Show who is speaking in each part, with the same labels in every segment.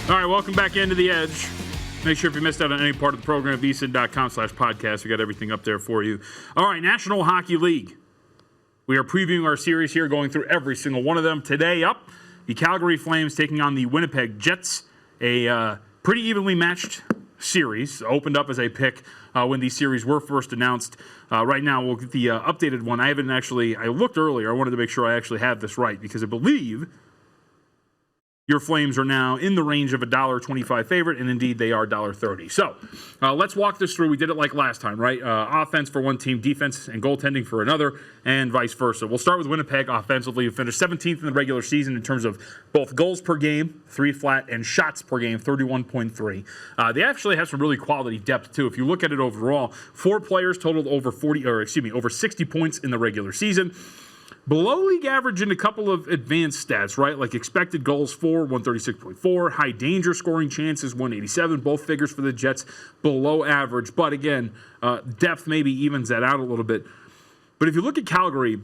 Speaker 1: All right, welcome back into The Edge. Make sure if you missed out on any part of the program, VSiN.com/podcast. We got everything up there for you. All right, National Hockey League. We are previewing our series here, going through every single one of them. Today up, the Calgary Flames taking on the Winnipeg Jets. A pretty evenly matched series. Opened up as a pick when these series were first announced. Right now, we'll get the updated one. I looked earlier. I wanted to make sure I actually have this right because I believe your Flames are now in the range of a $1.25 favorite, and indeed they are $1.30. So let's walk this through. We did it like last time, right? Offense for one team, defense and goaltending for another, and vice versa. We'll start with Winnipeg offensively, who finished 17th in the regular season in terms of both goals per game, 3 flat, and shots per game, 31.3. They actually have some really quality depth too. If you look at it overall, 4 players totaled over 60 points in the regular season. Below league average in a couple of advanced stats, right? Like expected goals for 136.4, high danger scoring chances 187, both figures for the Jets below average. But again, depth maybe evens that out a little bit. But if you look at Calgary,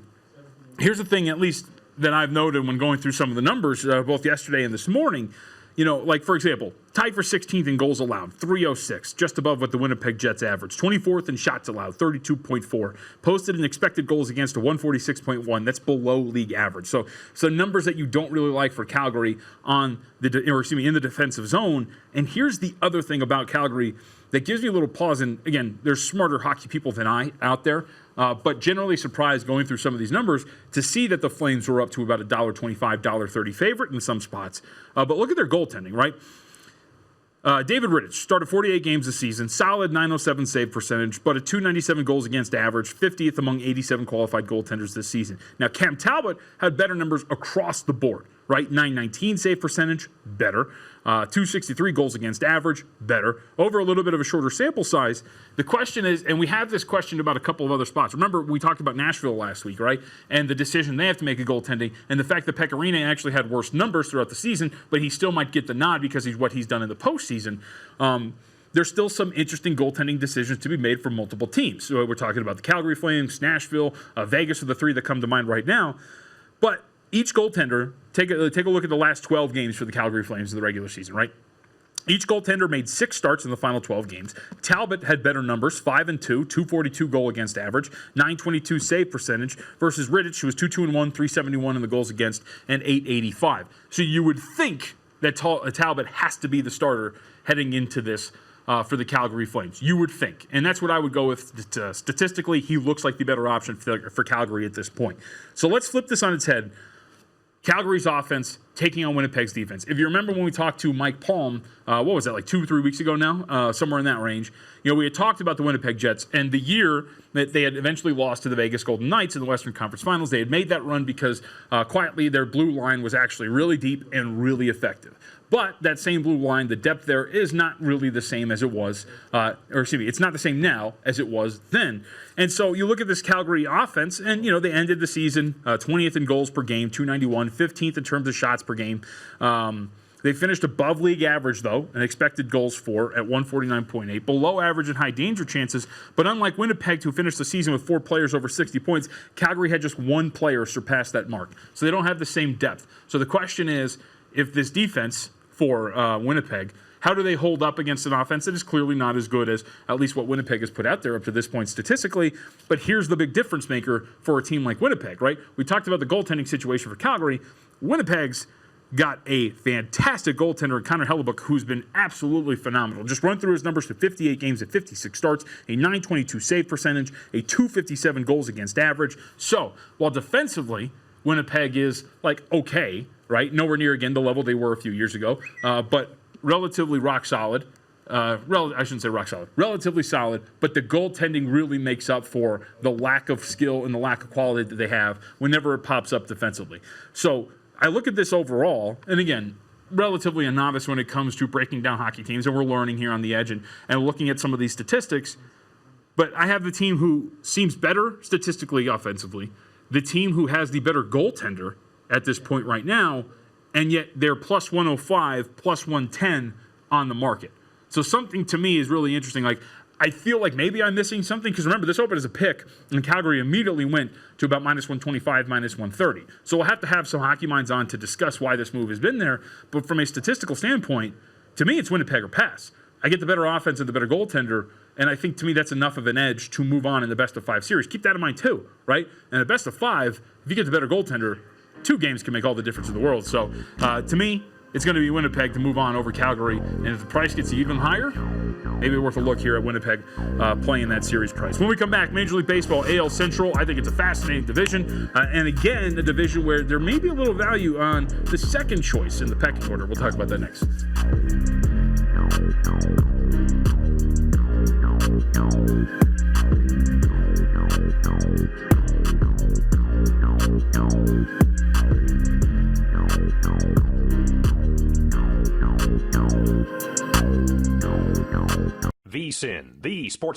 Speaker 1: here's the thing, at least that I've noted when going through some of the numbers, both yesterday and this morning. You know, like for example, tied for 16th in goals allowed, 306, just above what the Winnipeg Jets average. 24th in shots allowed, 32.4. Posted an expected goals against a 146.1. That's below league average. So numbers that you don't really like for Calgary in the defensive zone. And here's the other thing about Calgary that gives me a little pause. And again, there's smarter hockey people than I out there. But generally surprised going through some of these numbers to see that the Flames were up to about a $1.25, $1.30 favorite in some spots. But look at their goaltending, right? David Rittich started 48 games this season, solid .907 save percentage, but a .297 goals against average, 50th among 87 qualified goaltenders this season. Now, Cam Talbot had better numbers across the board, right? .919 save percentage, better. .263 goals against average, better. Over a little bit of a shorter sample size. The question is, and we have this question about a couple of other spots. Remember, we talked about Nashville last week, right? And the decision they have to make a goaltending, and the fact that Pecorino actually had worse numbers throughout the season, but he still might get the nod because he's what he's done in the postseason. There's still some interesting goaltending decisions to be made for multiple teams. So we're talking about the Calgary Flames, Nashville, Vegas are the 3 that come to mind right now. But each goaltender, take a look at the last 12 games for the Calgary Flames in the regular season, right? Each goaltender made 6 starts in the final 12 games. Talbot had better numbers, 5-2, 242 goal against average, 922 save percentage, versus Rittich, who was 2-1, 371 in the goals against, and 885. So you would think that Talbot has to be the starter heading into this for the Calgary Flames. You would think. And that's what I would go with. Statistically, he looks like the better option for Calgary at this point. So let's flip this on its head. Calgary's offense taking on Winnipeg's defense. If you remember when we talked to Mike Palm, what was that, like 2 or 3 weeks ago now? Somewhere in that range. You know, we had talked about the Winnipeg Jets and the year that they had eventually lost to the Vegas Golden Knights in the Western Conference Finals. They had made that run because quietly their blue line was actually really deep and really effective. But that same blue line, the depth there is not really the same as it was, it's not the same now as it was then. And so you look at this Calgary offense, and, you know, they ended the season 20th in goals per game, 291, 15th in terms of shots per game. They finished above league average, though, and expected goals for at 149.8, below average in high danger chances. But unlike Winnipeg, who finished the season with 4 players over 60 points, Calgary had just 1 player surpass that mark. So they don't have the same depth. So the question is, if this defense for Winnipeg, how do they hold up against an offense that is clearly not as good as at least what Winnipeg has put out there up to this point statistically? But here's the big difference maker for a team like Winnipeg, right? We talked about the goaltending situation for Calgary. Winnipeg's got a fantastic goaltender, Connor Hellebuck, who's been absolutely phenomenal. Just run through his numbers for 58 games at 56 starts, a .922 save percentage, a .257 goals against average. So while defensively, Winnipeg is like okay, right? Nowhere near, again, the level they were a few years ago, but relatively rock solid. I shouldn't say rock solid. Relatively solid, but the goaltending really makes up for the lack of skill and the lack of quality that they have whenever it pops up defensively. So I look at this overall, and again, relatively a novice when it comes to breaking down hockey teams, and we're learning here on the edge and looking at some of these statistics. But I have the team who seems better statistically offensively, the team who has the better goaltender at this point right now, and yet they're plus 105, plus 110 on the market. So something to me is really interesting. Like, I feel like maybe I'm missing something, because remember, this opened as a pick, and Calgary immediately went to about minus 125, minus 130. So we'll have to have some hockey minds on to discuss why this move has been there. But from a statistical standpoint, To me, it's Winnipeg or pass. I get the better offense and the better goaltender, and I think to me that's enough of an edge to move on in the best of 5 series. Keep that in mind too, right? And the best of 5, if you get the better goaltender, 2 games can make all the difference in the world. So to me, it's going to be Winnipeg to move on over Calgary. And if the price gets even higher, maybe worth a look here at Winnipeg playing that series price. When we come back, Major League Baseball, AL Central, I think it's a fascinating division. And again, a division where there may be a little value on the second choice in the pecking order. We'll talk about that next.
Speaker 2: VSiN, the sports